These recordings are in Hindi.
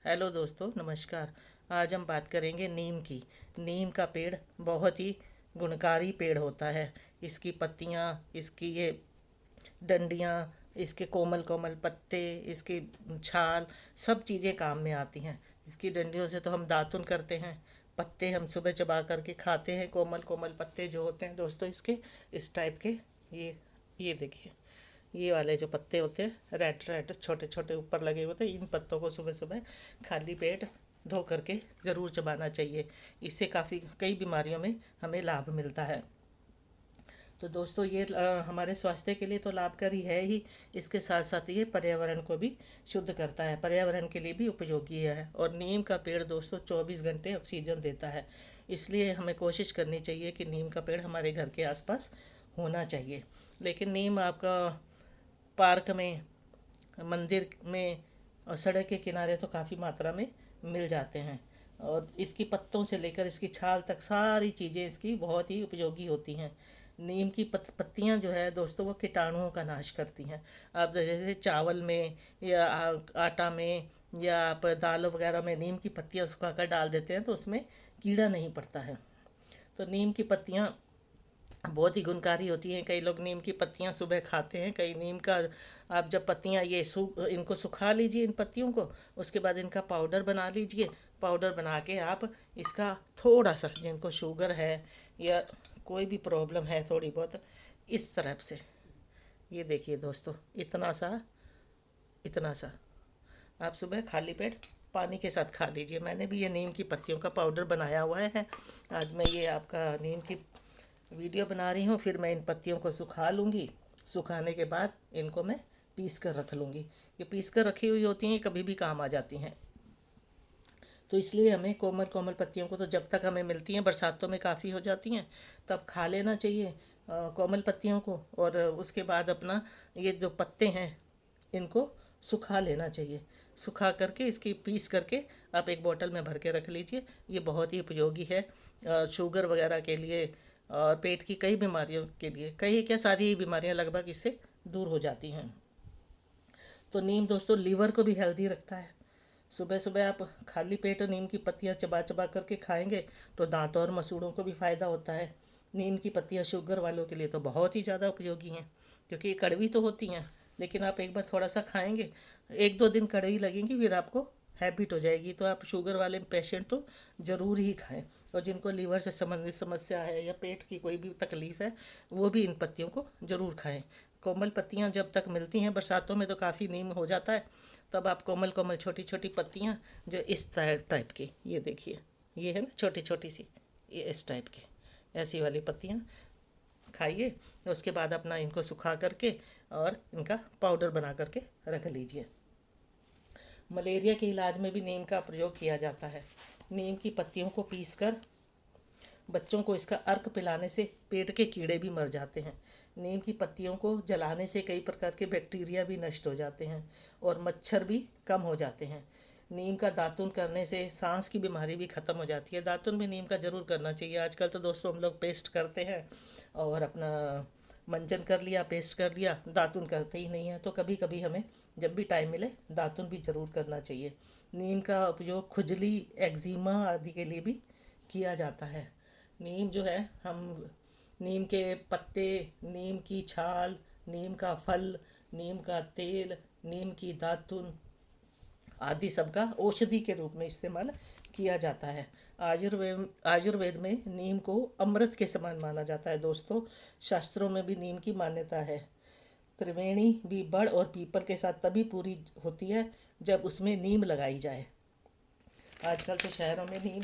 हेलो दोस्तों, नमस्कार। आज हम बात करेंगे नीम की। नीम का पेड़ बहुत ही गुणकारी पेड़ होता है। इसकी पत्तियाँ, इसकी ये डंडियाँ, इसके कोमल कोमल पत्ते, इसकी छाल, सब चीज़ें काम में आती हैं। इसकी डंडियों से तो हम दातुन करते हैं। पत्ते हम सुबह चबा करके खाते हैं। कोमल कोमल पत्ते जो होते हैं दोस्तों इसके, इस टाइप के। ये ये देखिए, ये वाले जो पत्ते होते हैं, रेड रेड छोटे छोटे ऊपर लगे होते हैं, इन पत्तों को सुबह सुबह खाली पेट धो करके ज़रूर चबाना चाहिए। इससे काफ़ी कई बीमारियों में हमें लाभ मिलता है। तो दोस्तों ये हमारे स्वास्थ्य के लिए तो लाभकारी है ही। इसके साथ साथ ये पर्यावरण को भी शुद्ध करता है, पर्यावरण के लिए भी उपयोगी है। और नीम का पेड़ दोस्तों 24 घंटे ऑक्सीजन देता है। इसलिए हमें कोशिश करनी चाहिए कि नीम का पेड़ हमारे घर के आसपास होना चाहिए। लेकिन नीम आपका पार्क में, मंदिर में और सड़क के किनारे तो काफ़ी मात्रा में मिल जाते हैं। और इसकी पत्तों से लेकर इसकी छाल तक सारी चीज़ें इसकी बहुत ही उपयोगी होती हैं। नीम की पत्तियां जो है दोस्तों वो कीटाणुओं का नाश करती हैं। आप जैसे चावल में या आटा में या आप दाल वगैरह में नीम की पत्तियां सुखाकर डाल देते हैं तो उसमें कीड़ा नहीं पड़ता है। तो नीम की पत्तियां बहुत ही गुणकारी होती हैं। कई लोग नीम की पत्तियां सुबह खाते हैं, कई नीम का, आप जब पत्तियां ये इनको सुखा लीजिए, इन पत्तियों को, उसके बाद इनका पाउडर बना लीजिए। पाउडर बना के आप इसका थोड़ा सा, जिनको शुगर है या कोई भी प्रॉब्लम है थोड़ी बहुत, इस तरफ से, ये देखिए दोस्तों, इतना सा आप सुबह खाली पेट पानी के साथ खा लीजिए। मैंने भी ये नीम की पत्तियों का पाउडर बनाया हुआ है। आज मैं ये आपका नीम की वीडियो बना रही हूँ। फिर मैं इन पत्तियों को सुखा लूँगी। सुखाने के बाद इनको मैं पीस कर रख लूँगी। ये पीस कर रखी हुई होती हैं, ये कभी भी काम आ जाती हैं। तो इसलिए हमें कोमल कोमल पत्तियों को तो जब तक हमें मिलती हैं, बरसातों में काफ़ी हो जाती हैं, तब खा लेना चाहिए कोमल पत्तियों को। और उसके बाद अपना ये जो पत्ते हैं इनको सुखा लेना चाहिए। सुखा करके इसकी पीस करके आप एक बोतल में भर के रख लीजिए। ये बहुत ही उपयोगी है शुगर वगैरह के लिए और पेट की कई बीमारियों के लिए। कई क्या, सारी ही बीमारियां लगभग इससे दूर हो जाती हैं। तो नीम दोस्तों लीवर को भी हेल्दी रखता है। सुबह सुबह आप खाली पेट नीम की पत्तियां चबा चबा करके खाएंगे तो दांतों और मसूड़ों को भी फ़ायदा होता है। नीम की पत्तियां शुगर वालों के लिए तो बहुत ही ज़्यादा उपयोगी हैं, क्योंकि ये कड़वी तो होती हैं, लेकिन आप एक बार थोड़ा सा खाएंगे, एक दो दिन कड़वी लगेंगी, फिर आपको हैबिट हो जाएगी। तो आप शुगर वाले पेशेंट तो ज़रूर ही खाएं। और जिनको लीवर से संबंधित समस्या है या पेट की कोई भी तकलीफ़ है, वो भी इन पत्तियों को ज़रूर खाएं। कोमल पत्तियां जब तक मिलती हैं, बरसातों में तो काफ़ी नीम हो जाता है, तब आप कोमल कोमल छोटी छोटी पत्तियां जो इस टाइप की, ये देखिए, ये है ना छोटी छोटी सी, ये इस टाइप की ऐसी वाली पत्तियां खाइए। उसके बाद अपना इनको सुखा करके और इनका पाउडर बना करके रख लीजिए। मलेरिया के इलाज में भी नीम का प्रयोग किया जाता है। नीम की पत्तियों को पीसकर बच्चों को इसका अर्क पिलाने से पेट के कीड़े भी मर जाते हैं। नीम की पत्तियों को जलाने से कई प्रकार के बैक्टीरिया भी नष्ट हो जाते हैं और मच्छर भी कम हो जाते हैं। नीम का दातुन करने से सांस की बीमारी भी ख़त्म हो जाती है। दातुन भी नीम का ज़रूर करना चाहिए। आजकल तो दोस्तों हम लोग पेस्ट करते हैं और अपना मंजन कर लिया, पेस्ट कर लिया, दातुन करते ही नहीं है। तो कभी कभी हमें जब भी टाइम मिले दातुन भी ज़रूर करना चाहिए। नीम का उपयोग खुजली, एक्जिमा आदि के लिए भी किया जाता है। नीम जो है, हम नीम के पत्ते, नीम की छाल, नीम का फल, नीम का तेल, नीम की दातुन आदि सबका औषधि के रूप में इस्तेमाल किया जाता है। आयुर्वेद में नीम को अमृत के समान माना जाता है दोस्तों। शास्त्रों में भी नीम की मान्यता है। त्रिवेणी भी बड़ और पीपल के साथ तभी पूरी होती है जब उसमें नीम लगाई जाए। आजकल तो शहरों में नीम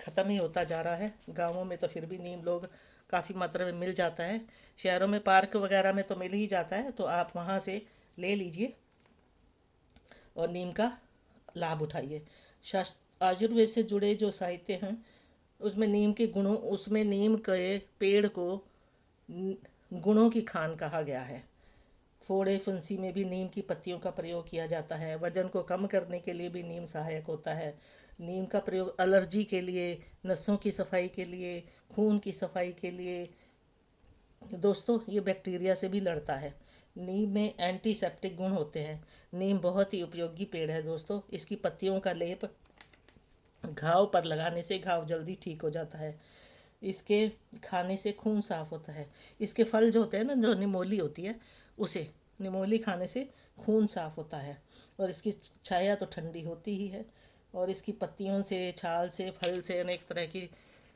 ख़त्म ही होता जा रहा है। गांवों में तो फिर भी नीम लोग काफ़ी मात्रा में मिल जाता है। शहरों में पार्क वगैरह में तो मिल ही जाता है, तो आप वहाँ से ले लीजिए और नीम का लाभ उठाइए। शास्त्र आयुर्वेद से जुड़े जो साहित्य हैं उसमें नीम के गुणों, उसमें नीम के पेड़ को गुणों की खान कहा गया है। फोड़े फुंसी में भी नीम की पत्तियों का प्रयोग किया जाता है। वजन को कम करने के लिए भी नीम सहायक होता है। नीम का प्रयोग एलर्जी के लिए, नसों की सफाई के लिए, खून की सफाई के लिए, दोस्तों ये बैक्टीरिया से भी लड़ता है। नीम में एंटीसेप्टिक गुण होते हैं। नीम बहुत ही उपयोगी पेड़ है दोस्तों। इसकी पत्तियों का लेप घाव पर लगाने से घाव जल्दी ठीक हो जाता है। इसके खाने से खून साफ होता है। इसके फल जो होते हैं ना, जो निमोली होती है, उसे निमोली खाने से खून साफ होता है। और इसकी छाया तो ठंडी होती ही है। और इसकी पत्तियों से, छाल से, फल से अनेक तरह की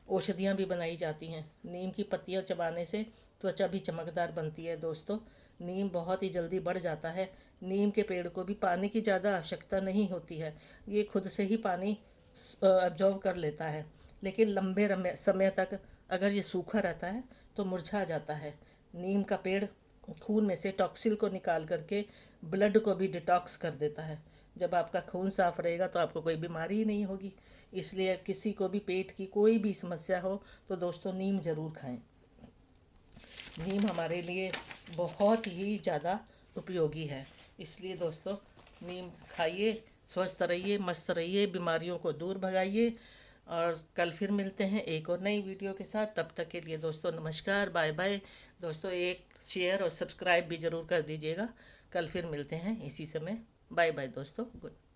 औषधियाँ भी बनाई जाती हैं। नीम की पत्तियाँ चबाने से त्वचा भी चमकदार बनती है दोस्तों। नीम बहुत ही जल्दी बढ़ जाता है। नीम के पेड़ को भी पानी की ज़्यादा आवश्यकता नहीं होती है। ये खुद से ही पानी अब्जॉर्व कर लेता है। लेकिन लंबे समय तक अगर ये सूखा रहता है तो मुरझा जाता है। नीम का पेड़ खून में से टॉक्सिल को निकाल करके ब्लड को भी डिटॉक्स कर देता है। जब आपका खून साफ रहेगा तो आपको कोई बीमारी ही नहीं होगी। इसलिए किसी को भी पेट की कोई भी समस्या हो तो दोस्तों नीम ज़रूर खाएं। नीम हमारे लिए बहुत ही ज़्यादा उपयोगी है। इसलिए दोस्तों नीम खाइए, स्वस्थ रहिए, मस्त रहिए, बीमारियों को दूर भगाइए। और कल फिर मिलते हैं एक और नई वीडियो के साथ। तब तक के लिए दोस्तों नमस्कार, बाय बाय। दोस्तों एक शेयर और सब्सक्राइब भी ज़रूर कर दीजिएगा। कल फिर मिलते हैं इसी समय। बाय बाय दोस्तों, गुड।